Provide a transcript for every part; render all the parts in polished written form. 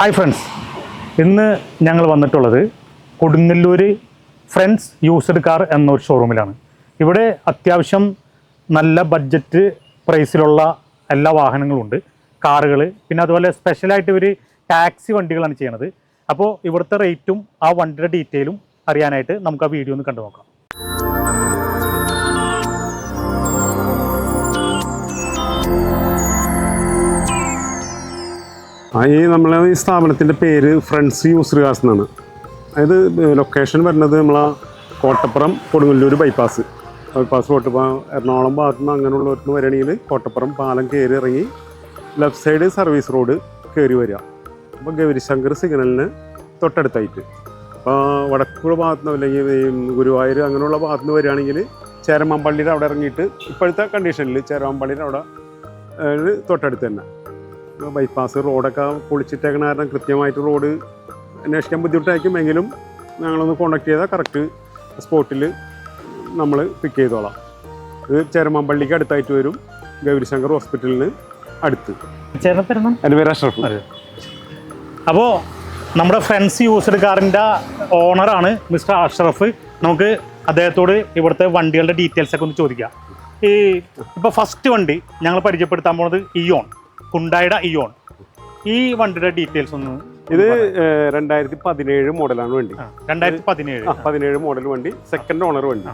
Hi friends, ഇന്ന് ഞങ്ങൾ വന്നിട്ടുള്ളത് കൊടുങ്ങല്ലൂർ ഫ്രണ്ട്സ് യൂസ്ഡ് കാർ എന്നൊരു ഷോറൂമിലാണ്. ഇവിടെ അത്യാവശ്യം നല്ല ബഡ്ജറ്റ് പ്രൈസിലുള്ള എല്ലാ വാഹനങ്ങളുണ്ട്, കാറുകൾ, പിന്നെ അതുപോലെ സ്പെഷ്യലായിട്ട് ഒരു ടാക്സി വണ്ടികളാണ് ചെയ്യണത്. അപ്പോൾ ഇവിടുത്തെ റേറ്റും ആ വണ്ടിയുടെ ഡീറ്റെയിലും അറിയാനായിട്ട് നമുക്ക് ആ വീഡിയോ ഒന്ന് കണ്ടു നോക്കാം. ഈ നമ്മളെ ഈ സ്ഥാപനത്തിൻ്റെ പേര് ഫ്രണ്ട്സ് യൂസ്ഡ് കാർസ് എന്നാണ്. അതായത് ലൊക്കേഷൻ വരുന്നത് നമ്മളെ കോട്ടപ്പുറം കൊടുങ്ങല്ലൂർ ബൈപ്പാസ് പോയിട്ട് ഇപ്പോൾ എറണാകുളം ഭാഗത്തു നിന്ന് അങ്ങനെയുള്ളവർക്ക് വരികയാണെങ്കിൽ കോട്ടപ്പുറം പാലം കയറി ഇറങ്ങി ലെഫ്റ്റ് സൈഡ് സർവീസ് റോഡ് കയറി വരിക. അപ്പോൾ ഗൗരിശങ്കർ സിഗ്നലിന് തൊട്ടടുത്തായിട്ട്. അപ്പോൾ വടക്കുള്ള ഭാഗത്തു നിന്ന് അല്ലെങ്കിൽ ഗുരുവായൂർ അങ്ങനെയുള്ള ഭാഗത്തു നിന്ന് വരികയാണെങ്കിൽ ചേരമാമ്പള്ളിയുടെ അവിടെ ഇറങ്ങിയിട്ട് ഇപ്പോഴത്തെ കണ്ടീഷനിൽ ചേരമാമ്പള്ളിയുടെ അവിടെ തൊട്ടടുത്ത് തന്നെ. ബൈപ്പാസ് റോഡൊക്കെ പൊളിച്ചിട്ടേക്കണ കാരണം കൃത്യമായിട്ട് റോഡ് അന്വേഷിക്കാൻ ബുദ്ധിമുട്ടായിരിക്കും. എങ്കിലും ഞങ്ങളൊന്ന് കോൺടാക്ട് ചെയ്താൽ കറക്റ്റ് സ്പോട്ടിൽ നമ്മൾ പിക്ക് ചെയ്തോളാം. ഇത് ചേരമാമ്പള്ളിക്ക് അടുത്തായിട്ട് വരും, ഗൗരിശങ്കർ ഹോസ്പിറ്റലിന് അടുത്ത്. എൻ്റെ പേര് അഷ്റഫ്. അപ്പോൾ നമ്മുടെ ഫ്രണ്ട്സ് യൂസ്ഡ് കാറിൻ്റെ ഓണറാണ് മിസ്റ്റർ അഷ്റഫ്. നമുക്ക് അദ്ദേഹത്തോട് ഇവിടുത്തെ വണ്ടികളുടെ ഡീറ്റെയിൽസ് ഒക്കെ ഒന്ന് ചോദിക്കാം. ഇപ്പോൾ ഫസ്റ്റ് വണ്ടി ഞങ്ങൾ പരിചയപ്പെടുത്താൻ പോകുന്നത് ഇയോൺ, ഹുണ്ടായുടെ ഇയോൺ. ഈ വണ്ടിയുടെ ഡീറ്റെയിൽസ് ഒന്ന്. ഇത് 2017 മോഡലാണ് വണ്ടി. 2017 മോഡൽ വണ്ടി, സെക്കൻഡ് ഓണർ വണ്ടി.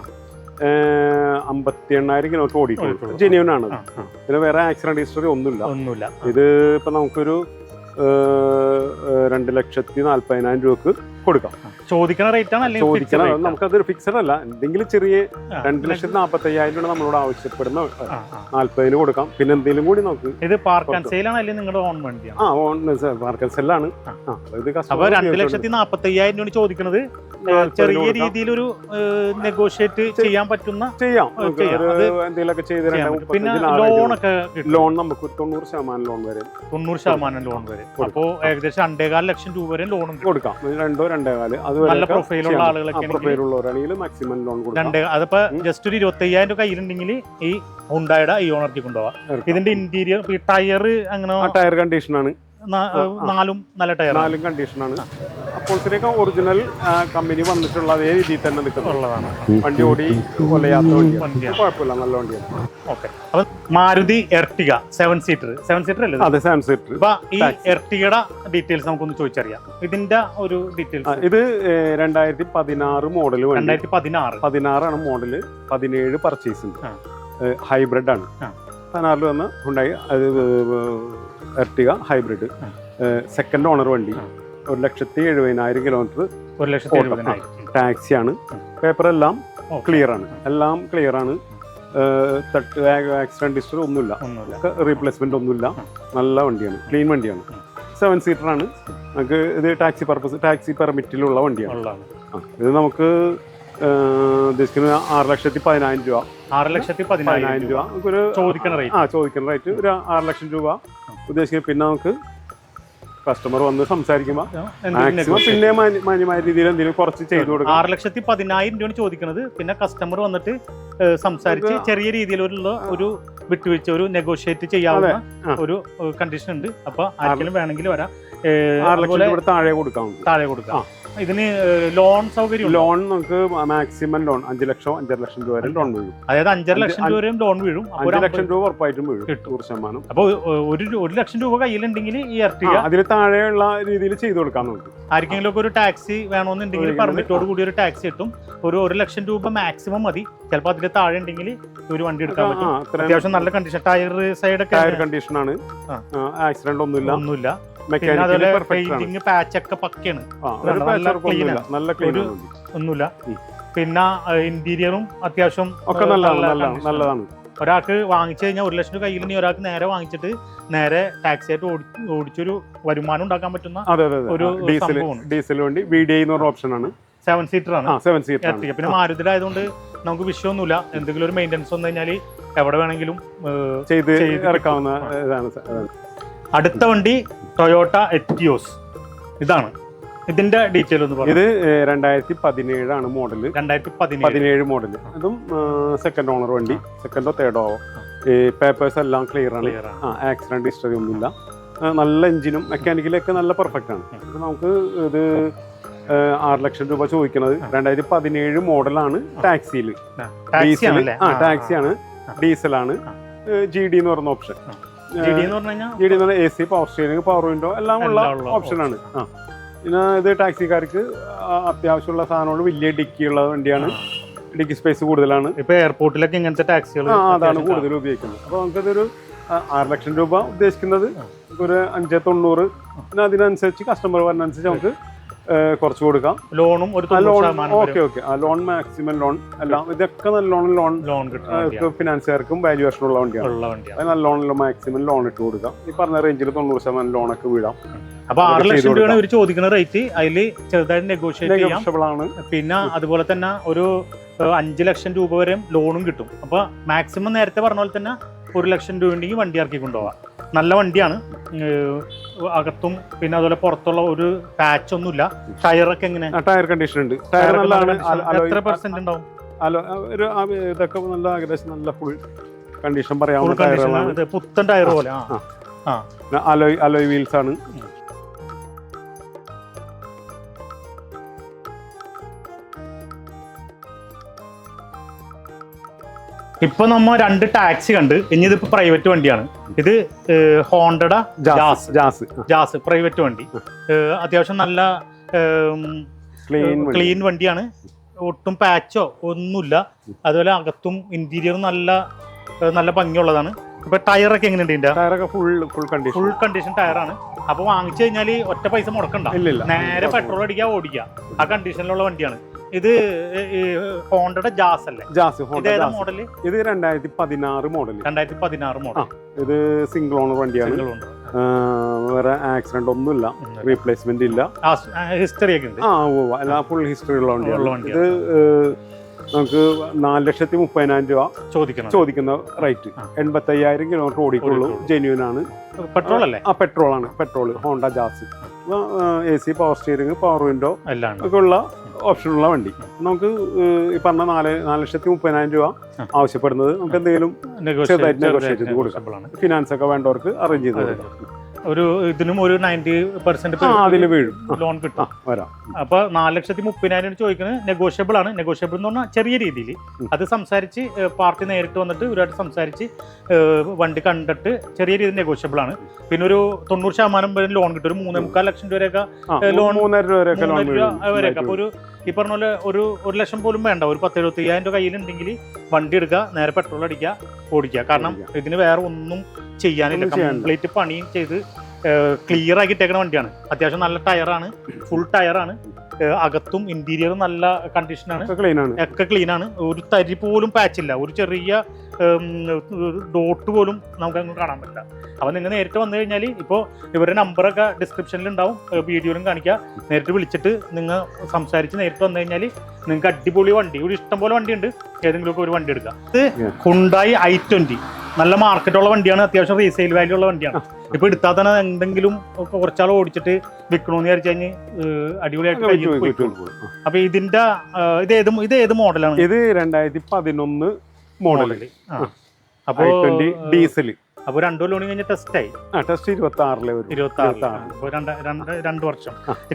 58,000 കിലോമീറ്റർ ഓടിയിട്ടുണ്ട്. ജെന്യൂൻ ആണ്. പിന്നെ വേറെ ആക്സിഡന്റ് ഹിസ്റ്ററി ഒന്നുമില്ല. ഇത് ഇപ്പൊ നമുക്കൊരു 2,40,000 രൂപക്ക് കൊടുക്കാം. ചോദിക്കുന്ന റേറ്റ് ആണ്, ചോദിക്കണം. നമുക്കതൊരു ഫിക്സഡ് അല്ല. എന്തെങ്കിലും ചെറിയ 2,45,000 രൂപ നമ്മളോട് ആവശ്യപ്പെടുന്ന 40,000 കൊടുക്കാം. പിന്നെ എന്തെങ്കിലും കൂടി നമുക്ക്. ഇത് പാർക്ക് ആൻഡ് സെയിൽ ആണ്, അല്ലെങ്കിൽ നിങ്ങളുടെ ഓൺ വണ്ടിയാണ്? പാർക്ക് ആൻഡ് സെല്ലാണ്. അപ്പൊ 2,45,000 രൂപ ചോദിക്കുന്നത് ചെറിയ രീതിയിലൊരു നെഗോഷിയേറ്റ് ചെയ്യാൻ പറ്റുന്ന എന്തെങ്കിലുമൊക്കെ ചെയ്ത്. പിന്നെ ലോണൊക്കെ ലോൺ നമുക്ക് 90% ലോൺ വരെ. 90% ലോൺ വരെ. അപ്പോ ഏകദേശം 2,50,000 രൂപ വരെ ലോൺ കൊടുക്കാം. 2-2.5. അത് നല്ല പ്രൊഫൈലുള്ള ആളുകളൊക്കെ മാക്സിമം ലോൺ കൊടുക്കാം. അതിപ്പോ ജസ്റ്റ് ഒരു 25,000 രൂപ കയ്യിലുണ്ടെങ്കിൽ ഈ ഹുണ്ടായുടെ ഇയോണർക്ക് കൊണ്ടുപോകാം. ഇതിന്റെ ഇന്റീരിയർ, ടയർ, അങ്ങനെ ടയർ കണ്ടീഷനാണ്. 4 നല്ല ടയർ, 4 കണ്ടീഷനാണ്. അപ്പോഴത്തേക്ക് ഒറിജിനൽ കമ്പനി വന്നിട്ടുള്ള അതേ രീതിയിൽ തന്നെ നിൽക്കുന്നുള്ളതാണ്. വണ്ടി ഓടി കൊലയാത്ത വണ്ടിയാണ്, കുഴപ്പമില്ല, നല്ല വണ്ടിയാണ്. ഓക്കെ. അപ്പൊ മാരുതി എർട്ടിഗ 7 സീറ്റർ അല്ലേ? അതെ, 7 സീറ്റർ. അപ്പൊ ഈ എർട്ടിഗയുടെ ഡീറ്റെയിൽസ് നമുക്കൊന്ന് ചോദിച്ചറിയാം. ഇതിന്റെ ഒരു ഡീറ്റെയിൽസ്. ഇത് 2016 മോഡൽ. 2016 ആണ് മോഡല്. 17 പർച്ചേസ് ഉണ്ട്. ഹൈബ്രിഡ് ആണ്. 16 വന്ന് ഉണ്ടായി. അത് എർട്ടിഗ ഹൈബ്രിഡ്, സെക്കൻഡ് ഓണർ വണ്ടി. 1,70,000 കിലോമീറ്റർ. 1,70,000. ടാക്സിയാണ്. പേപ്പർ എല്ലാം ക്ലിയർ ആണ്. ആക്സിഡന്റ് ഹിസ്റ്ററി ഒന്നുമില്ല. റീപ്ലേസ്മെന്റ് ഒന്നുമില്ല. നല്ല വണ്ടിയാണ്, ക്ലീൻ വണ്ടിയാണ്. 7 സീറ്റർ ആണ്. നമുക്ക് ഇത് ടാക്സി പെർമിറ്റിലുള്ള വണ്ടിയാണ്. ഇത് നമുക്ക് ഉദ്ദേശിക്കുന്നത് 6,10,000 രൂപ. 6,10,000 രൂപ നമുക്കൊരു ചോദിക്കുന്ന റേറ്റ് ഒരു 6,00,000 രൂപ ഉദ്ദേശിക്കുന്നത്. പിന്നെ നമുക്ക് കസ്റ്റമർ വന്ന് സംസാരിക്കുമ്പോൾ മാക്സിമം പിന്നെ മാന്യമായ രീതിയിൽ എന്തെങ്കിലും കുറച്ച് ചെയ്തു കൊടുക്കാം. 6,10,000 രൂപ ചോദിക്കുന്നത്. പിന്നെ കസ്റ്റമർ വന്നിട്ട് സംസാരിച്ച് ചെറിയ രീതിയിലുള്ള ഒരു വിട്ടുവീഴ്ച, ഒരു നെഗോഷിയേറ്റ് ചെയ്യാവുന്ന ഒരു കണ്ടീഷൻ ഉണ്ട്. അപ്പൊ ആർക്കെങ്കിലും വേണമെങ്കിൽ വരാം. 6,00,000 താഴെ കൊടുക്കാം. ഇതിന് ലോൺ സൗകര്യം? ലോൺ നമുക്ക് മാക്സിമം ലോൺ 5 ലക്ഷം 5.5 ലക്ഷം രൂപ വരെ ലോൺ വീഴും. അതായത് 5.5 ലക്ഷം രൂപ വരെയും ലോൺ വീഴും. 5 ലക്ഷം രൂപ ഉറപ്പായിട്ടും വീഴും, 100%. അപ്പൊ 1 ലക്ഷം രൂപ കയ്യിലുണ്ടെങ്കിൽ ഈ എർട്ടിഗ അതിന് താഴെയുള്ള രീതിയിൽ ചെയ്തു കൊടുക്കാം നമുക്ക്. ആർക്കെങ്കിലും ഒക്കെ ഒരു ടാക്സി വേണമെന്നുണ്ടെങ്കിൽ പെർമിറ്റോട് കൂടി ഒരു ടാക്സി കിട്ടും. ഒരു 1 ലക്ഷം രൂപ മാക്സിമം മതി. ചിലപ്പോൾ അതിൽ താഴെ ഉണ്ടെങ്കിൽ ഒരു വണ്ടി എടുക്കാൻ പറ്റും. അത്യാവശ്യം നല്ല കണ്ടീഷൻ. ടയർ സൈഡൊക്കെ ടയർ കണ്ടീഷനാണ്. ആക്സിഡന്റ് ഒന്നുമില്ല. പെയിന്റിങ് പാച്ചൊക്കെ പക്കയാണ്, ഒന്നുമില്ല. പിന്നെ ഇന്റീരിയറും അത്യാവശ്യം ഒക്കെ നല്ലതാണ്. ഒരാൾക്ക് വാങ്ങിച്ചു കഴിഞ്ഞാൽ 1 ലക്ഷം രൂപ കയ്യിൽ ഒരാൾക്ക് നേരെ വാങ്ങിച്ചിട്ട് നേരെ ടാക്സി ആയിട്ട് ഓടിച്ചൊരു വരുമാനം ഉണ്ടാക്കാൻ പറ്റുന്ന ഒരു ഡീസൽ വണ്ടി. VDI എന്ന് പറഞ്ഞ ഓപ്ഷൻ ആണ്. 7 സീറ്റർ ആണ്. 7 സീറ്റർ. പിന്നെ മാരുതി ആയതുകൊണ്ട് നമുക്ക് വിഷയമൊന്നുമില്ല. എന്തെങ്കിലും ഒരു മെയിൻ്റെനൻസ് വന്നു കഴിഞ്ഞാൽ എവിടെ വേണമെങ്കിലും ചെയ്ത് ഇറക്കാവുന്ന ഇതാണ്. അടുത്ത വണ്ടി ടൊയോട്ട എറ്റിയോസ്. ഇതാണ്. ഇതിന്റെ ഡീറ്റെയിൽ ഒന്ന് പറഞ്ഞു. ഇത് 2017 ആണ് മോഡല്. 2017 മോഡല്. അതും സെക്കൻഡ് ഓണർ വണ്ടി. സെക്കൻഡോ തേർഡോ. പേപ്പേഴ്സ് എല്ലാം ക്ലിയർ ആണ്. ആക്സിഡന്റ് ഹിസ്റ്ററി ഒന്നുമില്ല. നല്ല എഞ്ചിനും മെക്കാനിക്കലൊക്കെ നല്ല പെർഫെക്റ്റ് ആണ്. അപ്പോൾ നമുക്ക് ഇത് 6 ലക്ഷം രൂപ ചോദിക്കുന്നത്. 2017 മോഡലാണ്. ടാക്സിയിൽ ടാക്സിയാണ്, ഡീസലാണ്, GD എന്ന് പറയുന്ന ഓപ്ഷൻ. GD എന്ന് പറഞ്ഞാൽ AC, power steering, power window എല്ലാം ഉള്ള ഓപ്ഷനാണ്. പിന്നെ ഇത് ടാക്സിക്കാർക്ക് അത്യാവശ്യമുള്ള സാധനങ്ങൾ, വലിയ ഡിക്കിയുള്ള വണ്ടിയാണ്, ഡിക്കി സ്പേസ് കൂടുതലാണ്. ഇപ്പൊ എയർപോർട്ടിലൊക്കെ ഇങ്ങനത്തെ ടാക്സികൾ അതാണ് കൂടുതൽ ഉപയോഗിക്കുന്നത്. അപ്പോൾ നമുക്കതൊരു 6 ലക്ഷം രൂപ ഉദ്ദേശിക്കുന്നത് ഒരു 590. പിന്നെ അതിനനുസരിച്ച് കസ്റ്റമർ വരുന്നതനുസരിച്ച് നമുക്ക് കുറച്ച് കൊടുക്കാം. ലോണും ഓക്കെ ആ ലോൺ, മാക്സിമം ലോൺ എല്ലാം ഇതൊക്കെ ലോൺ കിട്ടും. ഫിനാൻസുകാർക്കും വാല്യുവേഷൻ ഉള്ള വണ്ടിയാണ്. നല്ലോണം മാക്സിമം ലോൺ ഇട്ട് കൊടുക്കാം. ഈ പറഞ്ഞ റേഞ്ചിൽ 90% ലോണൊക്കെ വീടാം. അപ്പൊ 6 ലക്ഷം രൂപയാണ് ഇവർ ചോദിക്കുന്ന റേറ്റ്. അതിൽ ചെറുതായിട്ട് നെഗോഷിയേറ്റ് ആണ്. പിന്നെ അതുപോലെ തന്നെ ഒരു 5 ലക്ഷം രൂപ വരെ ലോണും കിട്ടും. അപ്പൊ മാക്സിമം നേരത്തെ പറഞ്ഞ പോലെ തന്നെ 1 ലക്ഷം രൂപ ഉണ്ടെങ്കിൽ വണ്ടി ഇറക്കി കൊണ്ടുപോകാം. നല്ല വണ്ടിയാണ്. അകത്തും പിന്നെ അതുപോലെ പുറത്തുള്ള ഒരു പാച്ച് ഒന്നുമില്ല. ടയറൊക്കെ എങ്ങനെ? ടയർ കണ്ടീഷൻ ഉണ്ട്. ടയർ എത്ര പെർസെന്റ് ഉണ്ടാവും? ഇതൊക്കെ നല്ല ഏകദേശം നല്ല ഫുൾ കണ്ടീഷൻ പറയാവുന്ന പുത്തൻ ടയർ പോലെ. അലോയ് വീൽസ് ആണ്. ഇപ്പൊ നമ്മ 2 ടാക്സി കണ്ട്. ഇനി ഇതിപ്പോ പ്രൈവറ്റ് വണ്ടിയാണ്. ഇത് ഹോണ്ടയുടെ ജാസ് പ്രൈവറ്റ് വണ്ടി. അത്യാവശ്യം നല്ല ക്ലീൻ വണ്ടിയാണ്. ഒട്ടും പാച്ചോ ഒന്നുമില്ല. അതുപോലെ അകത്തും ഇന്റീരിയറും നല്ല ഭംഗിയുള്ളതാണ്. ഇപ്പൊ ടയറൊക്കെ എങ്ങനെയുണ്ട്? ഇതിന്റെ ടയറൊക്കെ ഫുൾ കണ്ടീഷൻ ടയറാണ്. അപ്പൊ വാങ്ങിച്ചു കഴിഞ്ഞാൽ ഒറ്റ പൈസ മുടക്കണ്ട, നേരെ പെട്രോൾ അടിക്കുക, ഓടിക്കുക. ആ കണ്ടീഷനിലുള്ള വണ്ടിയാണ്. ഇത് ഹോണ്ടയുടെ ജാസ് അല്ലേ? ഇത് മോഡല്? ഇത് 2016 മോഡൽ. 2016 മോഡൽ. ഇത് സിംഗിൾ ഓണർ വണ്ടിയാണ്. വേറെ ആക്സിഡന്റ് ഒന്നുമില്ല, റീപ്ലേസ്മെന്റ് ഇല്ല, ഹിസ്റ്ററി ഒക്കെ ഉണ്ട്. എല്ലാ ഫുൾ ഹിസ്റ്ററി ഉള്ള വണ്ടിയാണ്. ഇത് നമുക്ക് 4,30,000 രൂപ ചോദിക്കുന്ന റേറ്റ്. 85,000 കിലോമീറ്റർ ഓടിക്കുള്ളൂ. ജെന്യൂൻ ആണ്. പെട്രോൾ അല്ലേ? പെട്രോൾ ആണ്. Petrol Honda jazz. AC, power steering, power window ഒക്കെ ഉള്ള ഓപ്ഷനുള്ള വണ്ടി. നമുക്ക് ഈ പറഞ്ഞ 4,30,000 രൂപ ആവശ്യപ്പെടുന്നത് നമുക്ക് എന്തെങ്കിലും ചെറുതായിട്ട് നെഗോഷിയേറ്റ് ചെയ്ത് കൊടുക്കാം. ഫിനാൻസ് ഒക്കെ വേണ്ടവർക്ക് അറേഞ്ച് ചെയ്ത് കൊടുക്കാം. ഇതിനും ഒരു 90% അതിൽ വീഴും, ലോൺ കിട്ടും. അപ്പൊ 4,30,000 ചോദിക്കുന്നത് നെഗോഷ്യബിൾ ആണ്. നെഗോഷ്യബിൾ എന്ന് പറഞ്ഞാൽ ചെറിയ രീതിയിൽ അത് സംസാരിച്ച് പാർട്ടി നേരിട്ട് വന്നിട്ട് ഇവരായിട്ട് സംസാരിച്ച് വണ്ടി കണ്ടിട്ട് ചെറിയ രീതിയിൽ നെഗോഷ്യബിൾ ആണ്. പിന്നെ ഒരു 90% വരെ ലോൺ കിട്ടും. ഒരു 3.25 ലക്ഷം രൂപയൊക്കെ ലോൺ, 3,00,000 വരെയൊക്കെ. അപ്പൊ ഈ പറഞ്ഞ പോലെ ഒരു 1 ലക്ഷം പോലും വേണ്ട. ഒരു 10,75,000 രൂപ കയ്യിലുണ്ടെങ്കിൽ വണ്ടി എടുക്കുക, നേരെ പെട്രോൾ അടിക്കുക, ഓടിക്കുക. കാരണം ഇതിന് വേറെ ഒന്നും ചെയ്യാനില്ല. കംപ്ലീറ്റ് പണിയും ചെയ്ത് ക്ലിയർ ആക്കി ഇട്ടേക്കുന്ന വണ്ടിയാണ്. അത്യാവശ്യം നല്ല ടയറാണ്, ഫുൾ ടയറാണ്. അകത്തും ഇന്റീരിയറും നല്ല കണ്ടീഷനാണ്, ഒക്കെ ക്ലീൻ ആണ്. ഒരു തരി പോലും പാച്ചില്ല, ഒരു ചെറിയ ഡോട്ട് പോലും നമുക്ക് അങ്ങ് കാണാൻ പറ്റില്ല. അപ്പോൾ നിങ്ങൾ നേരിട്ട് വന്നു കഴിഞ്ഞാൽ ഇപ്പോൾ ഇവരുടെ നമ്പറൊക്കെ ഡിസ്ക്രിപ്ഷനിൽ ഉണ്ടാവും, വീഡിയോയിലും കാണിക്കുക. നേരിട്ട് വിളിച്ചിട്ട് നിങ്ങൾ സംസാരിച്ച് നേരിട്ട് വന്നു കഴിഞ്ഞാൽ നിങ്ങൾക്ക് അടിപൊളി വണ്ടി, ഒരു ഇഷ്ടം പോലെ വണ്ടിയുണ്ട്, ഏതെങ്കിലുമൊക്കെ ഒരു വണ്ടി എടുക്കാം. ഇത് ഹുണ്ടായി i20 നല്ല മാർക്കറ്റുള്ള വണ്ടിയാണ്, അത്യാവശ്യം റീസെയിൽ വാല്യൂ ഉള്ള വണ്ടിയാണ്. ഇപ്പൊ എടുത്താൽ തന്നെ എന്തെങ്കിലും കുറച്ചാൾ ഓടിച്ചിട്ട് വിൽക്കണമെന്ന് വിചാരിച്ചു കഴിഞ്ഞാൽ അടിപൊളിയായിട്ട്. അപ്പൊ ഇതിന്റെ ഇത് ഏത് മോഡലാണ്? ഇത് 2011 മോഡൽ. അപ്പൊ ഡീസൽ. അപ്പൊ 2 കൊല്ലം കഴിഞ്ഞ ടെസ്റ്റ് ആയി. ടെസ്റ്റ് 26 2 വർഷം.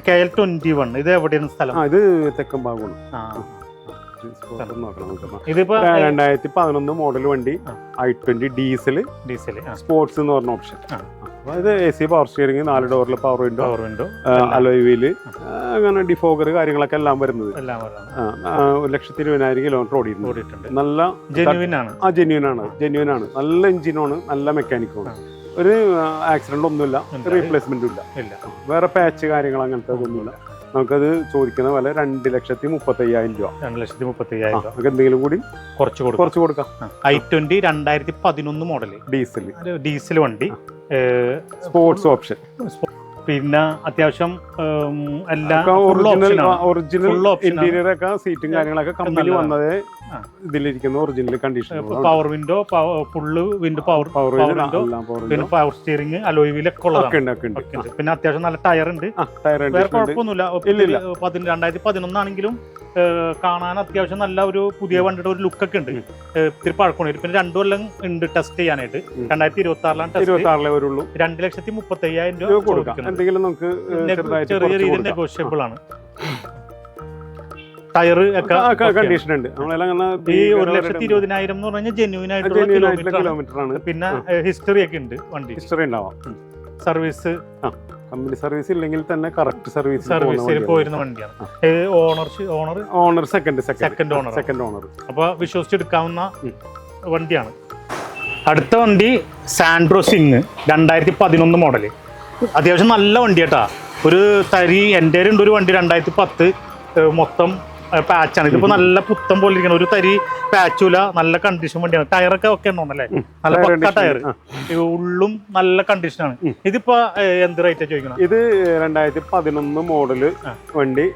KL21 ഇത് എവിടെയാണ് സ്ഥലം? ഇത് തെക്കൻ ഭാഗമാണ്. ഇതിപ്പോ 2011 മോഡൽ വണ്ടി, i20 ഡീസൽ സ്പോർട്സ് എന്ന് പറഞ്ഞ ഓപ്ഷൻ. അതായത് AC, പവർ സ്റ്റിയറിംഗ്, 4 ഡോറിൽ പവർ വിൻഡോ, അലോയ് വീല്, അങ്ങനെ ഡിഫോഗർ കാര്യങ്ങളൊക്കെ എല്ലാം വരുന്നത്. 1,20,000 കിലോമീറ്റർ ഓടിയിട്ടുണ്ട്. നല്ല ജെന്യൂൻ ആണ്. നല്ല എഞ്ചിനാണ്, നല്ല മെക്കാനിക്കുമാണ്. ഒരു ആക്സിഡന്റ് ഒന്നുമില്ല, റീപ്ലേസ്മെന്റും ഇല്ല, വേറെ പാച്ച് കാര്യങ്ങൾ അങ്ങനത്തെ ഒന്നുമില്ല. നമുക്കത് ചോദിക്കുന്ന പോലെ 2,30,000 രൂപ. 2,30,000 നമുക്ക് എന്തെങ്കിലും കൂടി കുറച്ച് കൊടുക്കാം. i20 2011 മോഡല് ഡീസൽ വണ്ടി, സ്പോർട്സ് ഓപ്ഷൻ. പിന്നെ അത്യാവശ്യം ഒറിജിനൽ ഇന്റീരിയർ ഒക്കെ സീറ്റും കാര്യങ്ങളൊക്കെ കമ്പനി വന്നത് ഇതിലിരിക്കുന്ന original condition. Power window, full window, power window, പിന്നെ പവർ സ്റ്റിയറിംഗ്, അലോയ് വീൽ ഒക്കെ ഉള്ളതാണ്. പിന്നെ അത്യാവശ്യം നല്ല ടയർ ഉണ്ട്, വേറെ കുഴപ്പമൊന്നുമില്ല. 2011 ആണെങ്കിലും കാണാൻ അത്യാവശ്യം നല്ല ഒരു പുതിയ വണ്ടിയുടെ ഒരു ലുക്കൊക്കെ ഉണ്ട്. ഇത്തിരി പഴക്കമാണ്. പിന്നെ 2 കൊല്ലം ഉണ്ട് ടെസ്റ്റ് ചെയ്യാനായിട്ട്. 2026 വരുള്ളൂ. 2,35,000 രൂപ കൊടുക്കാം. എന്തെങ്കിലും നമുക്ക് ചെറിയ രീതിയിൽ നെഗോഷ്യബിൾ ആണ്. ടയറ് കണ്ടീഷൻ ഉണ്ട്. ഈ 1,20,000 എന്ന് പറഞ്ഞാൽ ജെന്യൂൻ ആയിട്ടുള്ള കിലോമീറ്റർ ആണ്. പിന്നെ ഹിസ്റ്ററി ഒക്കെ ഉണ്ട് വണ്ടി. ഹിസ്റ്ററി ഉണ്ടാവാം. സർവീസ് കമ്പനി സർവീസ് ഇല്ലെങ്കിൽ തന്നെ കറക്റ്റ് സർവീസിൽ പോയിരുന്ന വണ്ടിയാണ്. Owner second owner. അപ്പൊ വിശ്വസിച്ചെടുക്കാവുന്ന വണ്ടിയാണ്. അടുത്ത വണ്ടി സാൻഡ്രോ സിംഗ് 2011 മോഡല്. അത്യാവശ്യം നല്ല വണ്ടി കേട്ടാ. ഒരു തരി എൻ്റെ ഉണ്ട് ഒരു വണ്ടി 2010 മൊത്തം പാച്ചാണ്. ഇതിപ്പോ നല്ല പുത്തം പോലെ ഇരിക്കണം. ഒരു തരി പാച്ചൂല. നല്ല കണ്ടീഷൻ വണ്ടിയാണ്. ടയറൊക്കെ ഒക്കെ ഉണ്ടല്ലേ, നല്ല പക്ക ടയർ. ഉള്ളും നല്ല കണ്ടീഷനാണ്. ഇതിപ്പോ എന്ത് റേറ്റ് ചോദിക്കണം? ഇത് 2011 മോഡല് വണ്ടി,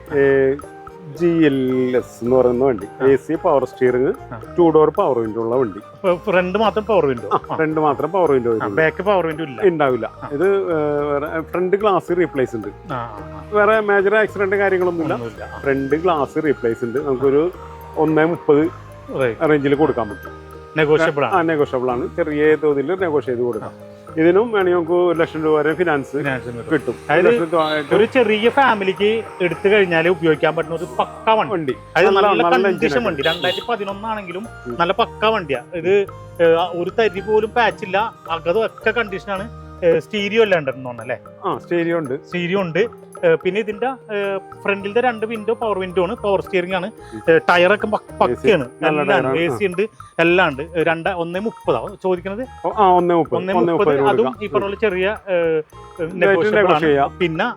GLS എന്ന് പറയുന്ന വണ്ടി. AC power steering, 2 door power window ഉള്ള വണ്ടി. ഫ്രണ്ട് മാത്രം പവർ വിൻഡോ, ഫ്രണ്ട് മാത്രം power window, back power window ഉണ്ടാവില്ല. ഇത് ഫ്രണ്ട് ഗ്ലാസ് റീപ്ലേസ് ഉണ്ട്. വേറെ മേജർ ആക്സിഡന്റ് കാര്യങ്ങളൊന്നുമില്ല. ഫ്രണ്ട് ഗ്ലാസ് റീപ്ലേസ് ഉണ്ട്. നമുക്കൊരു 1.30 റേഞ്ചിൽ കൊടുക്കാൻ പറ്റും. നെഗോഷ്യബിൾ ആണ്. ചെറിയ തോതിൽ നെഗോഷിയേറ്റ് ചെയ്ത് കൊടുക്കാം. ഇതിനും വേണമെങ്കിൽ നമുക്ക് 1 ലക്ഷം രൂപ വരെ ഫിനാൻസ് കിട്ടും. ഒരു ചെറിയ ഫാമിലിക്ക് എടുത്തു കഴിഞ്ഞാൽ ഉപയോഗിക്കാൻ പറ്റുന്ന ഒരു പക്ക വണ്ടി. നല്ല കണ്ടീഷൻ വണ്ടി. 2011 ആണെങ്കിലും നല്ല പക്ക വണ്ടിയാ. ഇത് ഒരു തരി പോലും പാച്ചില്ല. അകതും ഒക്കെ കണ്ടീഷനാണ്. സ്റ്റീരിയോ എല്ലാം ഉണ്ടെന്നല്ലേ? സ്റ്റീരിയോ ഉണ്ട്. പിന്നെ ഇതിന്റെ ഫ്രണ്ടിലത്തെ 2 വിൻഡോ പവർ വിൻഡോ ആണ്. പവർ സ്റ്റിയറിംഗ് ആണ്. ടയറൊക്കെ പക്കയാണ്. AC ഉണ്ട്, എല്ലാം ഉണ്ട്. 1.30 ചോദിക്കുന്നത്. 1.30. അതും ഈ പറഞ്ഞ ചെറിയ പിന്നെ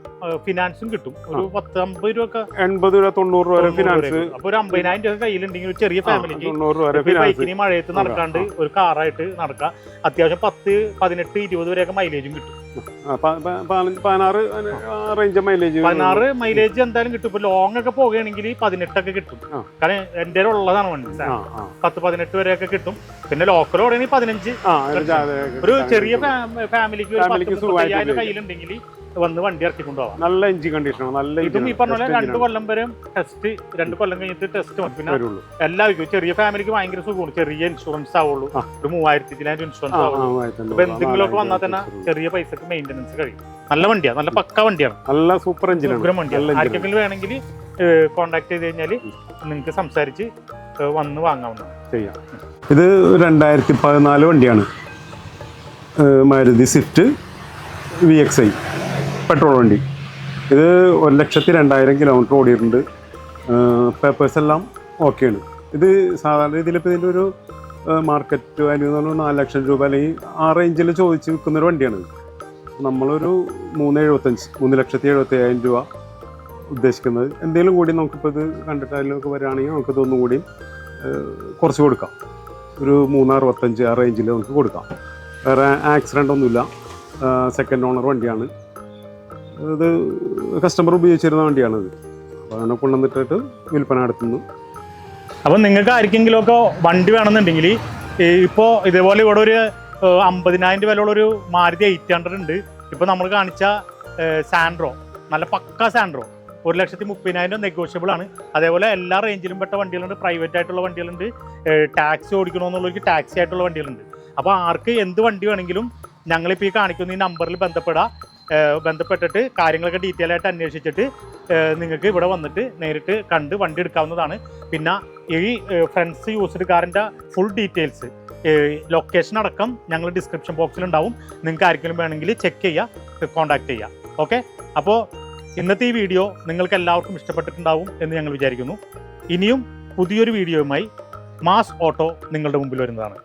ഫിനാൻസും കിട്ടും. ഒരു 10-50 രൂപ, 80 രൂപ, 90 രൂപ വരെ ഫിനാൻസ്. അപ്പൊ ഒരു 50,000 രൂപ കയ്യിലുണ്ടെങ്കിൽ ഒരു ചെറിയ ഫാമിലിക്ക് ബൈക്കിന് മഴയത്ത് നടക്കാണ്ട് ഒരു കാറായിട്ട് നടക്കാം. അത്യാവശ്യം 10, 18, 20 വരെയൊക്കെ മൈലേജും കിട്ടും. 16 മൈലേജ് എന്തായാലും കിട്ടും. ഇപ്പൊ ലോങ് ഒക്കെ പോകുകയാണെങ്കിൽ 18 ഒക്കെ കിട്ടും. കാരണം എന്റെ ഉള്ളതാണ് വണ്ടി. 10-18 വരെയൊക്കെ കിട്ടും. പിന്നെ ലോക്കൽ ഓടുകയാണെങ്കിൽ 15. ഒരു ചെറിയ ഫാമിലിക്ക് 10,000 കയ്യിലുണ്ടെങ്കിൽ വന്ന് വണ്ടി ഇറക്കിക്കൊണ്ടുപോകാം. നല്ല എഞ്ചിൻ കണ്ടീഷനാണ്. നല്ല ഇതും ഈ പറഞ്ഞ പോലെ 2 കൊല്ലം വരെ ടെസ്റ്റ്, 2 കൊല്ലം കഴിഞ്ഞിട്ട് ടെസ്റ്റ്. പിന്നെ എല്ലാവർക്കും ചെറിയ ഫാമിലിക്ക് ഭയങ്കര സുഖമാണ്. ചെറിയ ഇൻഷുറൻസ് ആവുള്ളൂ. ഒരു 3,000 ഇൻഷുറൻസ് ആവുള്ളൂ. ഇപ്പൊ എന്തെങ്കിലുമൊക്കെ വന്നാൽ തന്നെ ചെറിയ പൈസക്ക് മെയിൻ്റനൻസ് കഴിയും. നല്ല വണ്ടിയാണ്. നല്ല പക്ക വണ്ടിയാണ്. നല്ല സൂപ്പർ വണ്ടിയാണ്. ആർക്കെങ്കിലും വേണമെങ്കിൽ കോണ്ടാക്ട് ചെയ്ത് കഴിഞ്ഞാൽ നിങ്ങൾക്ക് സംസാരിച്ച് വന്ന് വാങ്ങാവുന്നതാണ്. ചെയ്യാം. ഇത് 2014 വണ്ടിയാണ്. മാരുതി സ്വിഫ്റ്റ് VXI പെട്രോൾ വണ്ടി. ഇത് 1,02,000 കിലോമീറ്റർ ഓടിയിട്ടുണ്ട്. പേപ്പേഴ്സ് എല്ലാം ഓക്കെയാണ്. ഇത് സാധാരണ രീതിയിൽ ഇപ്പോൾ ഇതിൻ്റെ ഒരു മാർക്കറ്റ് വാല്യൂ എന്ന് പറഞ്ഞാൽ 4 ലക്ഷം രൂപ അല്ലെങ്കിൽ ആ റേഞ്ചിൽ ചോദിച്ച് വിൽക്കുന്നൊരു വണ്ടിയാണ്. നമ്മളൊരു 3,70,000 രൂപ ഉദ്ദേശിക്കുന്നത്. എന്തെങ്കിലും കൂടി നമുക്കിപ്പോൾ ഇത് കണ്ടിട്ട് അതിലൊക്കെ വരികയാണെങ്കിൽ നമുക്കിത് ഒന്നും കൂടിയും കുറച്ച് കൊടുക്കാം. ഒരു 3,65 ആ റേഞ്ചിൽ നമുക്ക് കൊടുക്കാം. വേറെ ആക്സിഡൻ്റ് ഒന്നുമില്ല. സെക്കൻഡ് ഓണർ വണ്ടിയാണ്. ഇത് കസ്റ്റമർ ഉപയോഗിച്ചിരുന്ന വണ്ടിയാണിത്. അപ്പോൾ അങ്ങനെ കൊണ്ടുവന്നിട്ട് വിൽപ്പന നടത്തുന്നു. അപ്പം നിങ്ങൾക്ക് ആർക്കെങ്കിലുമൊക്കെ വണ്ടി വേണമെന്നുണ്ടെങ്കിൽ ഇപ്പോൾ ഇതേപോലെ ഇവിടെ ഒരു 50,000 വിലയുള്ളൊരു മാരുതി 800 ഉണ്ട്. ഇപ്പോൾ നമ്മൾ കാണിച്ച സാൻഡ്രോ, നല്ല പക്ക സാൻഡ്രോ 1,30,000 നെഗോഷ്യബിൾ ആണ്. അതേപോലെ എല്ലാ റേഞ്ചിലും പെട്ട വണ്ടികളുണ്ട്. പ്രൈവറ്റ് ആയിട്ടുള്ള വണ്ടികളുണ്ട്. ടാക്സി ഓടിക്കണമെന്നുള്ളവർക്ക് ടാക്സി ആയിട്ടുള്ള വണ്ടികളുണ്ട്. അപ്പോൾ ആർക്ക് എന്ത് വണ്ടി വേണമെങ്കിലും ഞങ്ങളിപ്പോൾ ഈ കാണിക്കുന്ന ഈ നമ്പറിൽ ബന്ധപ്പെട്ടിട്ട് കാര്യങ്ങളൊക്കെ ഡീറ്റെയിൽ ആയിട്ട് അന്വേഷിച്ചിട്ട് നിങ്ങൾക്ക് ഇവിടെ വന്നിട്ട് നേരിട്ട് കണ്ട് വണ്ടി എടുക്കാവുന്നതാണ്. പിന്നെ ഈ ഫ്രണ്ട്സ് യൂസ്ഡ് കാറിൻ്റെ ഫുൾ ഡീറ്റെയിൽസ്, ലൊക്കേഷൻ അടക്കം ഞങ്ങൾ ഡിസ്ക്രിപ്ഷൻ ബോക്സിലുണ്ടാവും. നിങ്ങൾക്ക് ആർക്കെങ്കിലും വേണമെങ്കിൽ ചെക്ക് ചെയ്യുക, കോൺടാക്ട് ചെയ്യുക. ഓക്കെ. അപ്പോൾ ഇന്നത്തെ ഈ വീഡിയോ നിങ്ങൾക്ക് എല്ലാവർക്കും ഇഷ്ടപ്പെട്ടിട്ടുണ്ടാവും എന്ന് ഞങ്ങൾ വിചാരിക്കുന്നു. ഇനിയും പുതിയൊരു വീഡിയോയുമായി മാസ് ഓട്ടോ നിങ്ങളുടെ മുമ്പിൽ വരുന്നതാണ്.